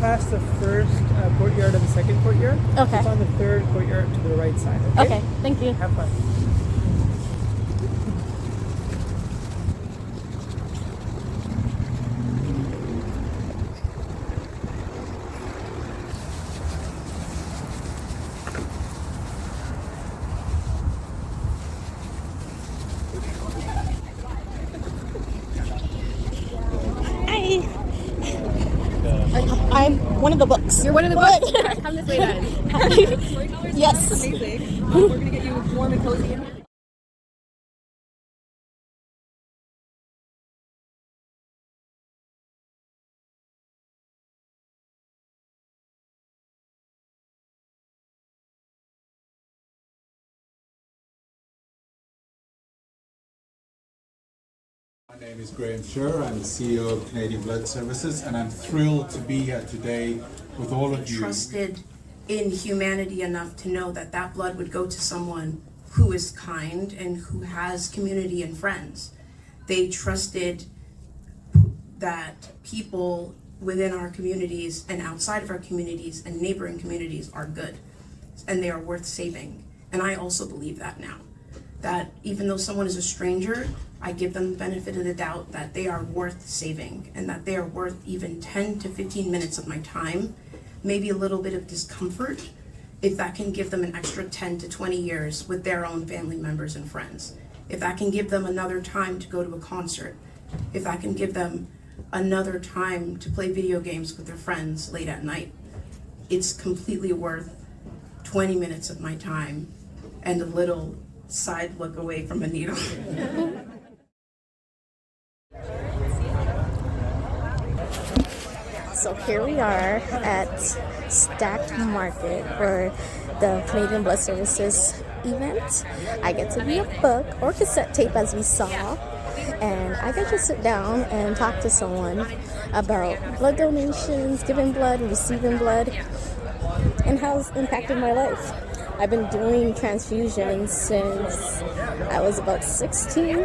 past the first courtyard of the second courtyard. Okay. It's on the third courtyard to the right side. Okay. Okay, thank you. Have fun. I'm one of the books. You're one of the books? Come this way then. Yes. Amazing. We're going to get you warm and cozy. My name is Graham Scher. I'm the CEO of Canadian Blood Services, and I'm thrilled to be here today with all of you. Trusted in humanity enough to know that that blood would go to someone who is kind and who has community and friends. They trusted that people within our communities and outside of our communities and neighboring communities are good and they are worth saving. And I also believe that now. That even though someone is a stranger, I give them the benefit of the doubt that they are worth saving and that they are worth even 10 to 15 minutes of my time, maybe a little bit of discomfort, if that can give them an extra 10 to 20 years with their own family members and friends. If that can give them another time to go to a concert, if that can give them another time to play video games with their friends late at night, it's completely worth 20 minutes of my time and a little side look away from a needle. So here we are at Stacked Market for the Canadian Blood Services event. I get to be a book or cassette tape, as we saw, and I get to sit down and talk to someone about blood donations, giving blood, and receiving blood, and how it's impacted my life. I've been doing transfusions since I was about 16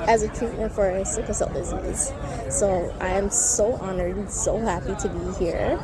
as a treatment for sickle cell disease. So I am so honored and so happy to be here.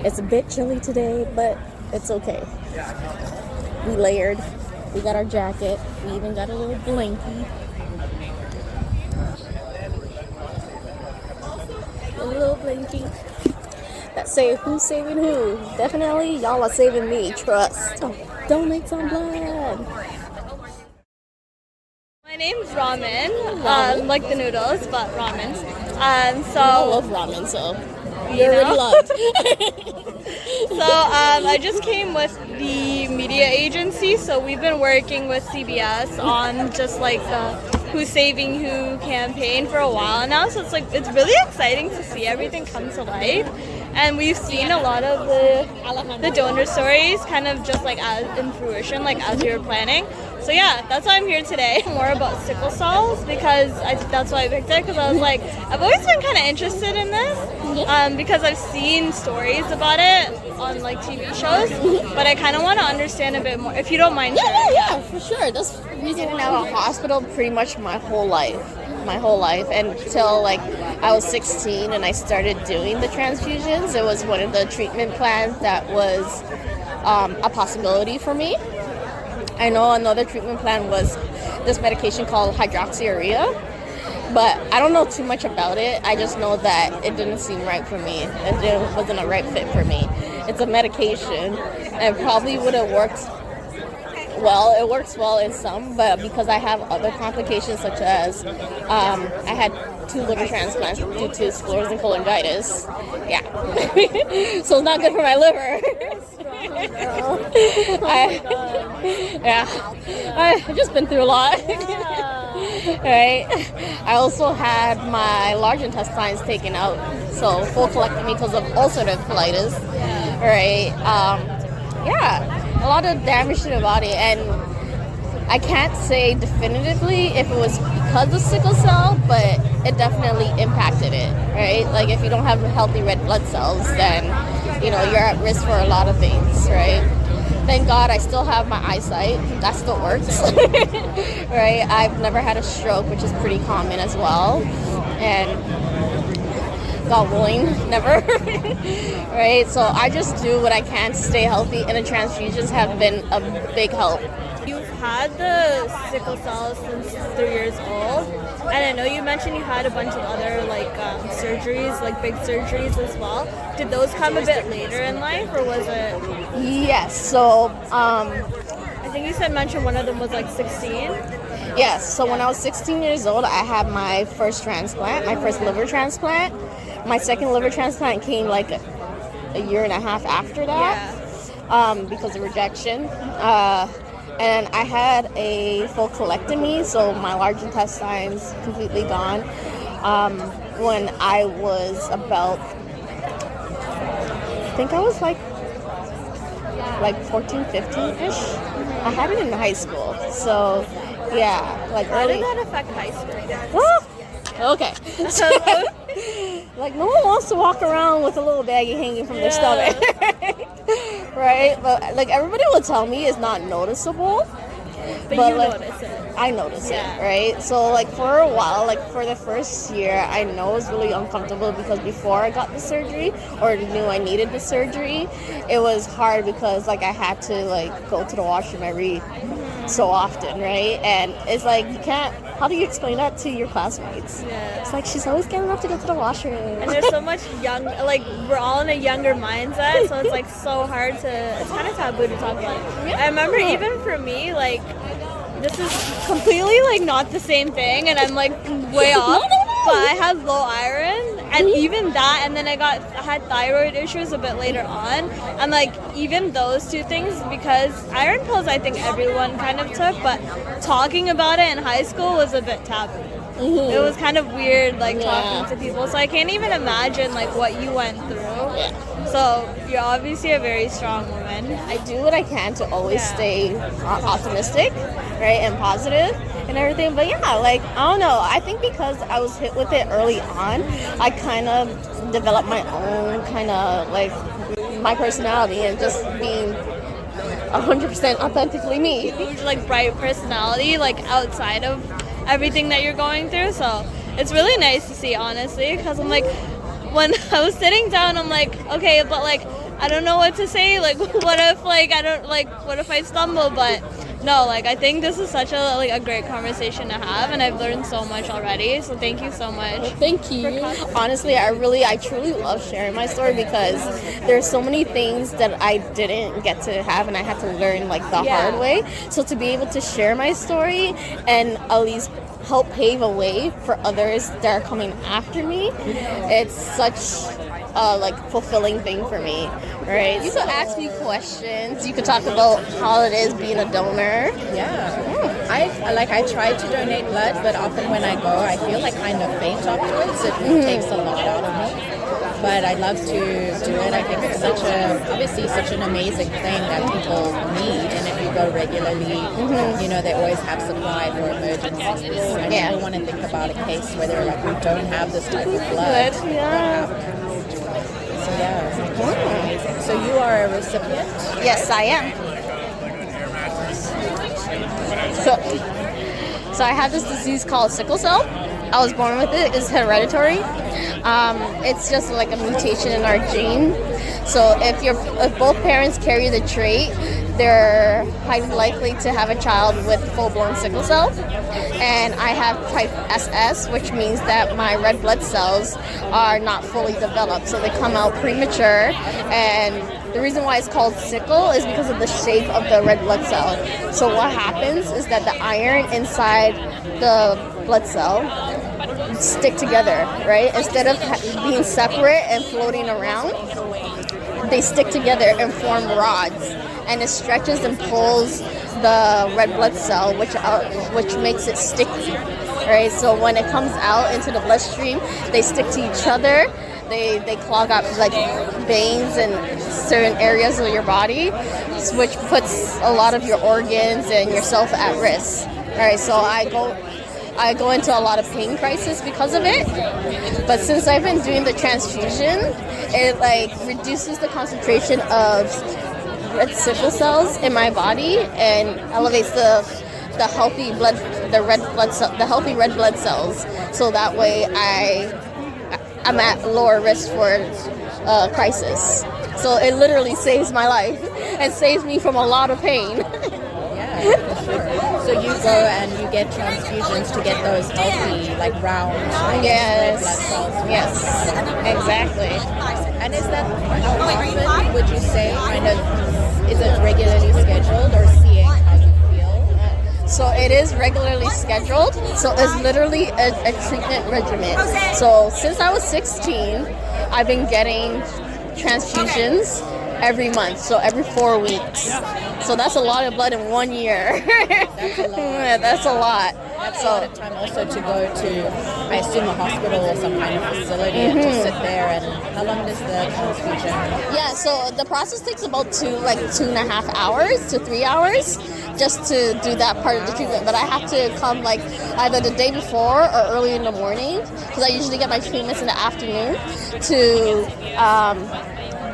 It's a bit chilly today, but it's okay. We layered, we got our jacket, we even got a little blankie. A little blankie. That say who's saving who. Definitely y'all are saving me, trust. Donate some blood. My name's Ramen, like the noodles, but ramen. So I love ramen, so you you're know? loved. So I just came with the media agency, so we've been working with CBS on just like the Who's Saving Who campaign for a while now. So it's really exciting to see everything come to life. And we've seen a lot of the donor stories kind of just like as in fruition, like as we were planning. So yeah, that's why I'm here today. More about sickle cells because that's why I picked it, because I was like, I've always been kind of interested in this because I've seen stories about it on like TV shows, but I kind of want to understand a bit more, if you don't mind sharing. Yeah, for sure. That's the reason I'm at a hospital pretty much my whole life until like I was 16 and I started doing the transfusions. It was one of the treatment plans that was a possibility for me. I know another treatment plan was this medication called hydroxyurea, but I don't know too much about it. I just know that it didn't seem right for me. It wasn't a right fit for me. It's a medication and probably would have worked well. It works well in some, but because I have other complications such as I had 2 liver transplants due to sclerosing cholangitis. Yeah. So it's not good for my liver. I've just been through a lot. Right. I also had my large intestines taken out, so full colectomy because of ulcerative colitis. Right. A lot of damage to the body, and I can't say definitively if it was because of sickle cell, but it definitely impacted it, right? Like if you don't have healthy red blood cells, then you're at risk for a lot of things, right? Thank God I still have my eyesight. That still works, right? I've never had a stroke, which is pretty common as well. And God willing, never. Right? So I just do what I can to stay healthy, and the transfusions have been a big help. You've had the sickle cell since 3 years old, and I know you mentioned you had a bunch of other like surgeries, like big surgeries as well. Did those come a bit later in life, or was it? Yes. So I think you said mention one of them was like 16. yes. So when I was 16 years old, I had my first transplant, my first liver transplant. My second liver transplant came like a year and a half after that, because of rejection. And I had a full colectomy, so my large intestines completely gone. When I was about, I think I was like 14, 15-ish. I had it in high school, so yeah, like How early. did that affect high school? Okay. Like, no one wants to walk around with a little baggie hanging from their stomach. Right? But, like, everybody will tell me it's not noticeable. But you like, notice it. I notice Yeah. it, right? So, like, for a while, like, for the first year, I know it was really uncomfortable because before I got the surgery or knew I needed the surgery, it was hard because, like, I had to, like, go to the washroom every so often, right? And it's like, you can't, how do you explain that to your classmates? Yeah. It's like, she's always getting up to go to the washroom. And there's so much young, like we're all in a younger mindset, so it's like so hard to, it's kind of taboo to talk about it. I remember even for me, like, this is completely like not the same thing, and I'm like way off, but I have low iron, and even that, and then I had thyroid issues a bit later on, and like even those two things, because iron pills I think everyone kind of took, but talking about it in high school was a bit taboo. It was kind of weird, like talking to people, so I can't even imagine like what you went through. So you're obviously a very strong woman. I do what I can to always stay optimistic, right, and positive and everything. But yeah, like, I don't know. I think because I was hit with it early on, I kind of developed my own kind of, like, my personality and just being 100% authentically me. Huge, like, bright personality, like, outside of everything that you're going through. So it's really nice to see, honestly, because I'm like, when I was sitting down, I'm like, okay, but like, I don't know what to say. Like, what if, like, what if I stumble? But no, like, I think this is such a great conversation to have, and I've learned so much already. So thank you so much. Thank you. Honestly, I truly love sharing my story because there's so many things that I didn't get to have, and I had to learn like the hard way. So to be able to share my story and at least help pave a way for others that are coming after me, it's such a like fulfilling thing for me, right? You could ask me questions. You could talk about how it is being a donor. Yeah. I try to donate blood, but often when I go, I feel like kind of faint afterwards. It takes a lot out of me. But I love to do it. I think it's obviously such an amazing thing that people need. And if you go regularly, you know, they always have supply for emergencies. And people want to think about a case where they're like, we don't have this type of blood. So yeah. So you are a recipient? Yes, I am. So I have this disease called sickle cell. I was born with it. It's hereditary. It's just like a mutation in our gene. So if both parents carry the trait, they're highly likely to have a child with full-blown sickle cell. And I have type SS, which means that my red blood cells are not fully developed. So they come out premature. And the reason why it's called sickle is because of the shape of the red blood cell. So what happens is that the iron inside the blood cell stick together, right? Instead of being separate and floating around, they stick together and form rods, and it stretches and pulls the red blood cell, which makes it sticky, right? So when it comes out into the bloodstream, they stick to each other. They clog up like veins in certain areas of your body, which puts a lot of your organs and yourself at risk. All right, so I go into a lot of pain crisis because of it. But since I've been doing the transfusion, it like reduces the concentration of red sickle cells in my body and elevates the healthy red blood cells. So that way I'm at lower risk for crisis. So it literally saves my life and saves me from a lot of pain. Yeah, for sure. So you go and you get transfusions to get those healthy, like round, I guess, red blood cells. Yes, exactly. And is that how often would you say, kind of, is it regularly scheduled or seeing how you feel? So it is regularly scheduled. So it's literally a treatment regimen. So since I was 16, I've been getting transfusions every month, so every 4 weeks. So that's a lot of blood in 1 year. That's a lot. That's a lot. That's a lot of time also to go to, I assume, a hospital or some kind of facility and to sit there. And how long does the transfusion? Yeah, so the process takes about 2.5 hours to 3 hours just to do that part of the treatment. But I have to come like either the day before or early in the morning because I usually get my treatments in the afternoon to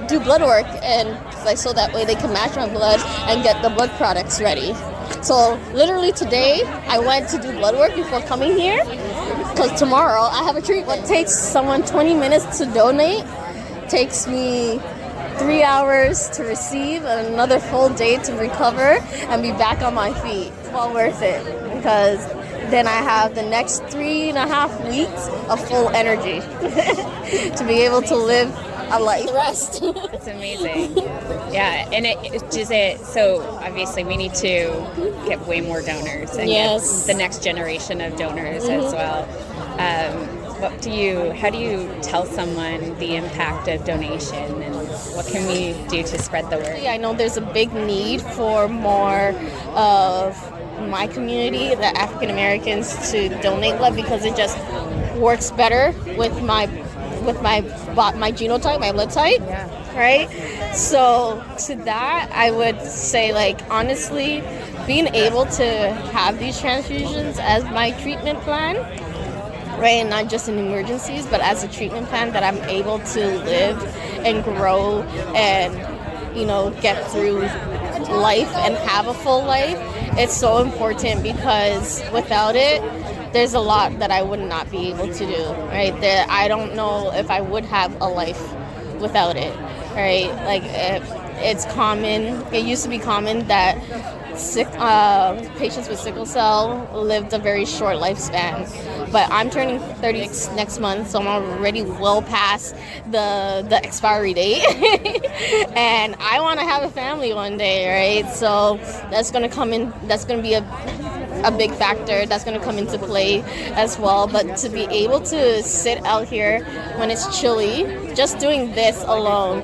do blood work, and like so that way they can match my blood and get the blood products ready. So literally today I went to do blood work before coming here because tomorrow I have a treat. What takes someone 20 minutes to donate takes me 3 hours to receive and another full day to recover and be back on my feet. It's well worth it because then I have the next 3.5 weeks of full energy to be able to live a life. The rest. It's amazing. Yeah, and so obviously we need to get way more donors and Yes. get the next generation of donors as well. How do you tell someone the impact of donation and what can we do to spread the word? I know there's a big need for more of my community, the African Americans, to donate blood because it just works better with my genotype, my blood type, right? So to that, I would say, like, honestly, being able to have these transfusions as my treatment plan, right, and not just in emergencies, but as a treatment plan that I'm able to live and grow and, get through life and have a full life, it's so important because without it, there's a lot that I would not be able to do, right? That I don't know if I would have a life without it, right? Like it's common. It used to be common that patients with sickle cell lived a very short lifespan. But I'm turning 30 next month, so I'm already well past the expiry date. And I want to have a family one day, right? So that's going to come in. That's going to be a big factor that's going to come into play as well. But to be able to sit out here when it's chilly, just doing this alone,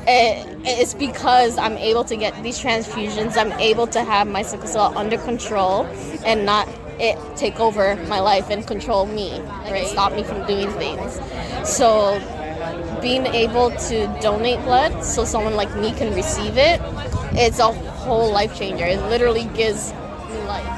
it's because I'm able to get these transfusions. I'm able to have my sickle cell under control and not it take over my life and control me, right? Stop me from doing things. So being able to donate blood so someone like me can receive it, it's a whole life changer. It literally gives me life.